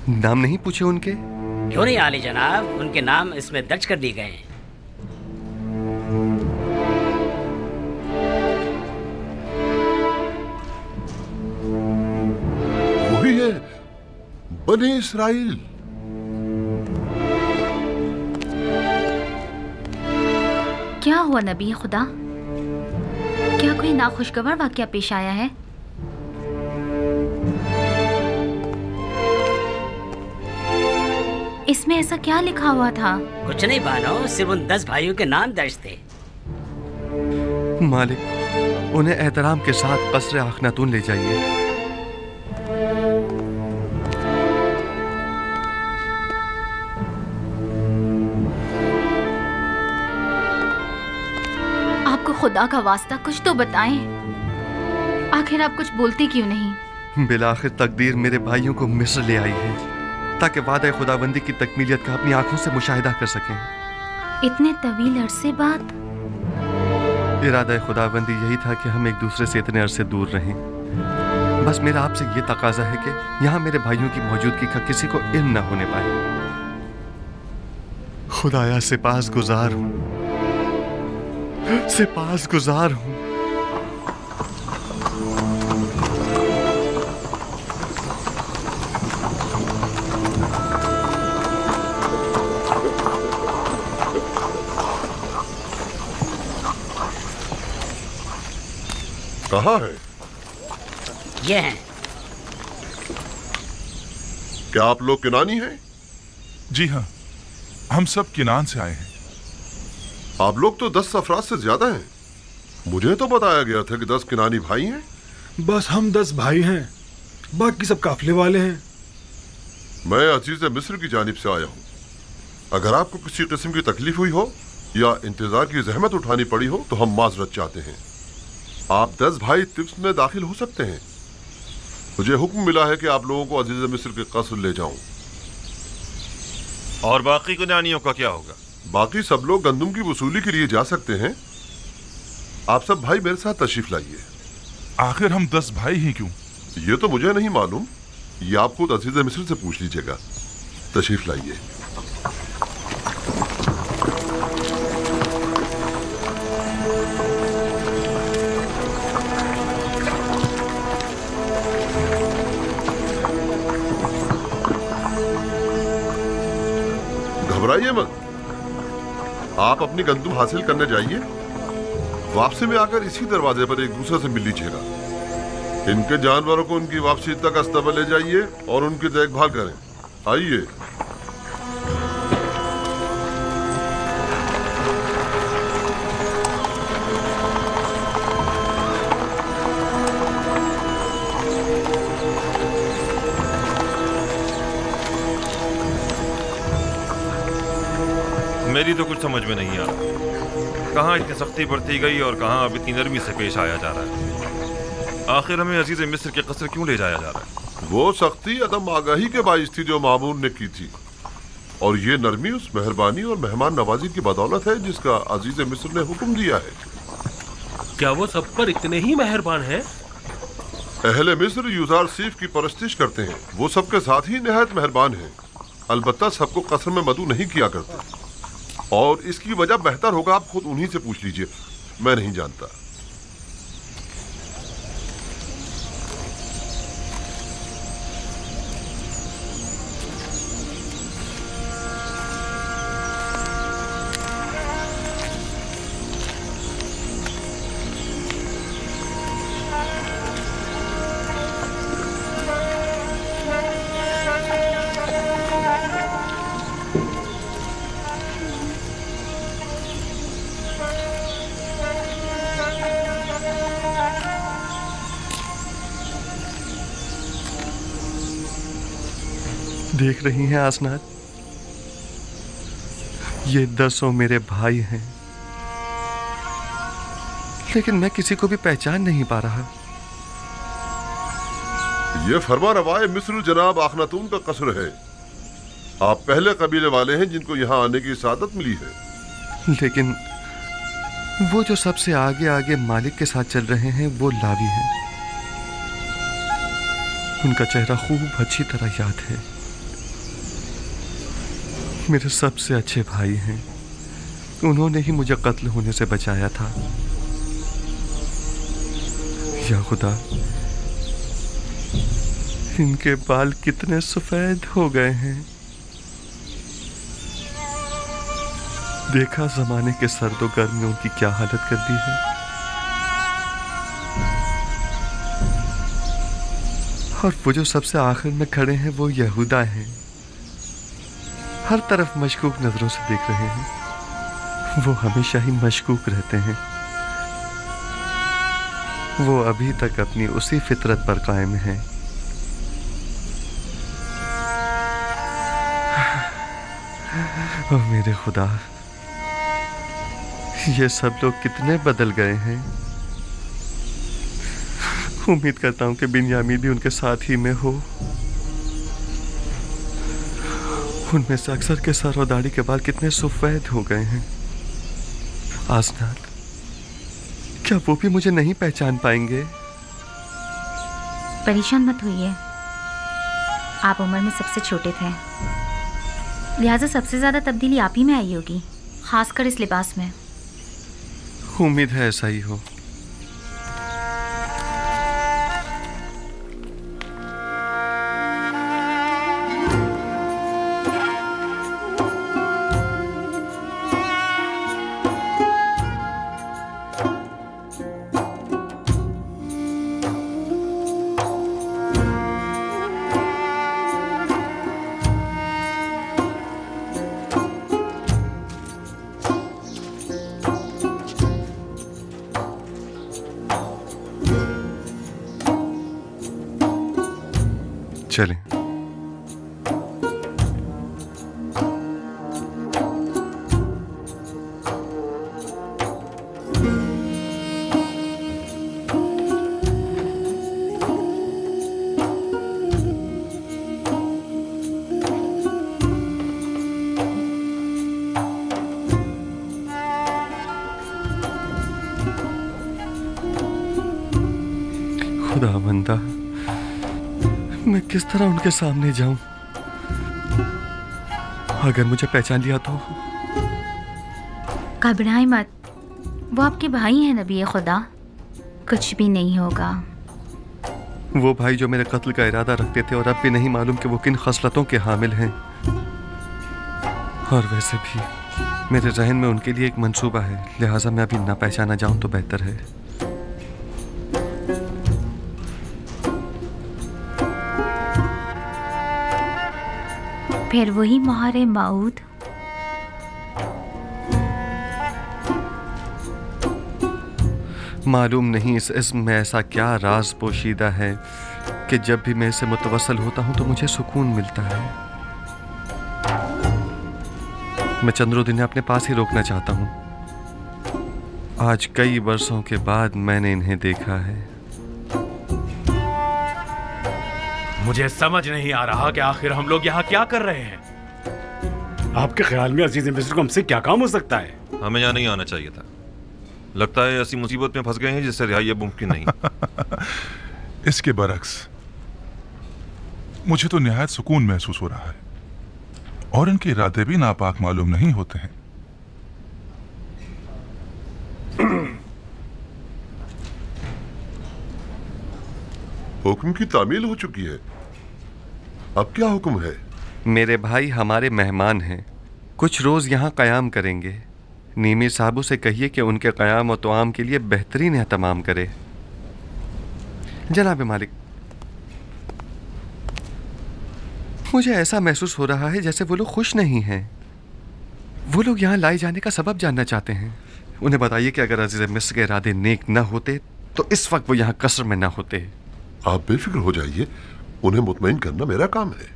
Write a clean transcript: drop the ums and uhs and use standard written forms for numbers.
नाम नहीं पूछे उनके? क्यों नहीं आली जनाब, उनके नाम इसमें दर्ज कर दिए गए हैं। वही है, बने इस्राइल। क्या हुआ नबी खुदा? क्या कोई नाखुशगवार वाकया पेश आया है? इसमें ऐसा क्या लिखा हुआ था? कुछ नहीं बानो, सिर्फ उन 10 भाइयों के नाम दर्ज थे। मालिक, उन्हें एहतराम के साथ कस्र आखनातून ले जाइए। आपको खुदा का वास्ता कुछ तो बताएं। आखिर आप कुछ बोलते क्यों नहीं? बिलाखिर तकदीर मेरे भाइयों को मिस्र ले आई है ताकि वादा खुदाबंदी की तकमीलियत का अपनी आंखों से मुशाहिदा कर सकें। इतने तवील अरसे बाद? इरादा खुदाबंदी यही था कि हम एक दूसरे से इतने अरसे दूर रहें। बस मेरा आपसे ये तकाजा है कि यहाँ मेरे भाइयों की मौजूदगी का किसी को इल्म न होने पाए। खुदाया सिपासगुजार हूँ, सिपासगुजार हूँ। कहाँ है? ये हैं। क्या आप लोग किनानी हैं? जी हाँ, हम सब किनान से आए हैं। आप लोग तो 10 अफराद से ज्यादा हैं। मुझे तो बताया गया था कि 10 किनानी भाई हैं। बस हम 10 भाई हैं, बाकी सब काफिले वाले हैं। मैं अजीज मिस्र की जानिब से आया हूँ। अगर आपको किसी किस्म की तकलीफ हुई हो या इंतजार की जहमत उठानी पड़ी हो तो हम माजरत चाहते हैं। आप 10 भाई तिब्स में दाखिल हो सकते हैं। मुझे हुक्म मिला है कि आप लोगों को अजीज मिस्र के कस्र ले जाऊं। और बाकी किनानियों का क्या होगा? बाकी सब लोग गंदुम की वसूली के लिए जा सकते हैं। आप सब भाई मेरे साथ तशरीफ लाइए। आखिर हम 10 भाई ही क्यों? ये तो मुझे नहीं मालूम, ये आप खुद अजीज मिस्र से पूछ लीजिएगा। तशरीफ लाइए। घबराइए मत, आप अपनी गंदुम हासिल करने जाइए। वापसी में आकर इसी दरवाजे पर एक दूसरे से मिल लीजिएगा। इनके जानवरों को उनकी वापसी तक अस्तबल ले जाइए और उनकी देखभाल करें। आइए। मेरी तो कुछ समझ में नहीं आ रहा, कहाँ इतनी सख्ती बरती गई और कहाँ अब इतनी नरमी से पेश आया जा रहा है। आखिर हमें अजीज मिस्र के कस्र क्यों ले जाया जा रहा है? वो सख्ती अदम आगाही के बाइस थी जो मामूर ने की थी, और ये नरमी उस मेहरबानी और मेहमान नवाजी की बदौलत है जिसका अजीज मिस्र ने हुक्म दिया है। क्या वो सब पर इतने ही मेहरबान हैं? अहले मिस्र यूजार सीफ की परस्तिश करते हैं। वो सबके साथ ही निहायत मेहरबान हैं। अलबत्ता सबको कस्र में मदऊ नहीं किया करते, और इसकी वजह बेहतर होगा आप खुद उन्हीं से पूछ लीजिए। मैं नहीं जानता। देख रही हैं आसनाद, ये 10 मेरे भाई हैं, लेकिन मैं किसी को भी पहचान नहीं पा रहा। ये फरमा रवाए मिस्र जनाब आखनातून का कस्र है। आप पहले कबीले वाले हैं जिनको यहाँ आने की सादत मिली है। लेकिन वो जो सबसे आगे आगे मालिक के साथ चल रहे हैं वो लावी हैं। उनका चेहरा खूब अच्छी तरह याद है। मेरे सबसे अच्छे भाई हैं। उन्होंने ही मुझे कत्ल होने से बचाया था। या खुदा, इनके बाल कितने सफेद हो गए हैं। देखा जमाने के सर्दो गर्म ने उनकी क्या हालत कर दी है। और वो जो सबसे आखिर में खड़े हैं वो यहूदा हैं। हर तरफ मशकूक नजरों से देख रहे हैं। वो हमेशा ही मशकूक रहते हैं। वो अभी तक अपनी उसी फितरत पर कायम है। ओह मेरे खुदा, ये सब लोग कितने बदल गए हैं। उम्मीद करता हूं कि बिन्यामीन भी उनके साथ ही में हो। उनमें से अक्सर के सर और दाढ़ी के बाल कितने सफेद हो गए हैं। आसनाद, क्या वो भी मुझे नहीं पहचान पाएंगे? परेशान मत होइए, आप उम्र में सबसे छोटे थे, लिहाजा सबसे ज्यादा तब्दीली आप ही में आई होगी, खासकर इस लिबास में। उम्मीद है ऐसा ही हो। चलें। खुदावंदा, मैं किस तरह उनके सामने जाऊं? अगर मुझे पहचान लिया तो? घबराएं मत, वो आपके भाई हैं नबी खुदा, कुछ भी नहीं होगा। वो भाई जो मेरे कत्ल का इरादा रखते थे और अब भी नहीं मालूम कि वो किन खसलतों के हामिल हैं। और वैसे भी मेरे जहन में उनके लिए एक मंसूबा है, लिहाजा मैं अभी ना पहचाना जाऊं तो बेहतर है। फिर वही मोहरे माऊद। मालूम नहीं इस इस्म में ऐसा क्या राज पोशीदा है कि जब भी मैं इससे मुतवस्सल होता हूं तो मुझे सुकून मिलता है। मैं चंद्रो दिन अपने पास ही रोकना चाहता हूं। आज कई वर्षों के बाद मैंने इन्हें देखा है। मुझे समझ नहीं आ रहा कि आखिर हम लोग यहाँ क्या कर रहे हैं। आपके ख्याल में अजीज मिस्र को हमसे क्या काम हो सकता है? हमें यहाँ नहीं आना चाहिए था। लगता है ऐसी मुसीबत में फंस गए हैं जिससे रिहाई अब मुमकिन नहीं। इसके बरक्स मुझे तो निहायत सुकून महसूस हो रहा है और इनके इरादे भी नापाक मालूम नहीं होते हैं। हुक्म की तामील हो चुकी है, अब क्या हुक्म है? मेरे भाई हमारे मेहमान हैं, कुछ रोज यहाँ कयाम करेंगे। नीमी साहबू से कहिए कि उनके कयाम और तोआम के लिए बेहतरीन एहतमाम करे। जनाब मालिक, मुझे ऐसा महसूस हो रहा है जैसे वो लोग खुश नहीं हैं। वो लोग यहाँ लाए जाने का सबब जानना चाहते हैं। उन्हें बताइए कि अगर अजीज मिस्र के इरादे नेक न होते तो इस वक्त वो यहाँ कसर में न होते। आप बेफिक्र हो जाइए, उन्हें मुतमईन करना मेरा काम है।